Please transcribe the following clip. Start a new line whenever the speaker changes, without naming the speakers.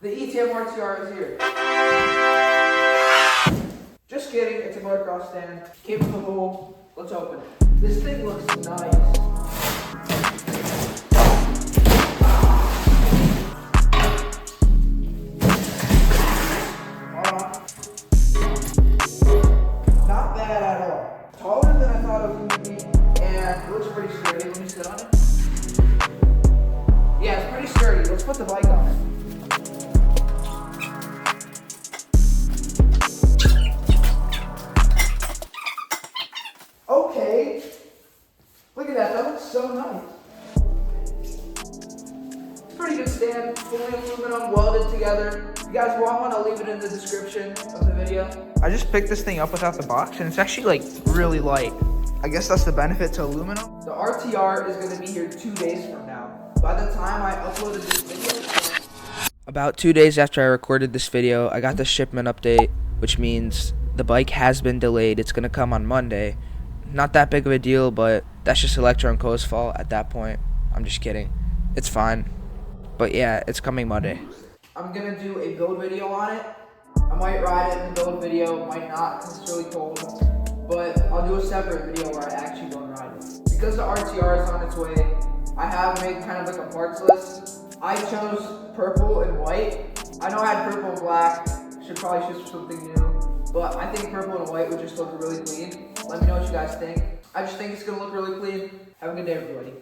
The ETM RTR is here. Just kidding, it's a motocross stand. Came from the hole. Let's open it. This thing looks nice. Not bad at all. Taller than I thought it was going to be, and it looks pretty sturdy. Let me sit on it. Yeah, it's pretty sturdy. Let's put the bike on it. Okay. Look at that. That looks so nice. It's a pretty good stand. Fully aluminum, welded together. If you guys want one, I'll leave it in the description of the video. I just picked this thing up without the box, and it's actually like really light. I guess that's the benefit to aluminum. The RTR is going to be here 2 days from now. By the time I uploaded this video, about 2 days after I recorded this video, I got the shipment update, which means the bike has been delayed. It's going to come on Monday. Not that big of a deal, but that's just Electro & Co.'s fault at that point. I'm just kidding. It's fine. But yeah, it's coming Monday. I'm going to do a build video on it. I might ride it in the build video, might not, because it's really cold. But I'll do a separate video where I actually go and ride it. Because the RTR is on its way, I have made kind of like a parts list. I chose purple and white. I know I had purple and black. Should probably choose something new. But I think purple and white would just look really clean. Let me know what you guys think. I just think it's going to look really clean. Have a good day, everybody.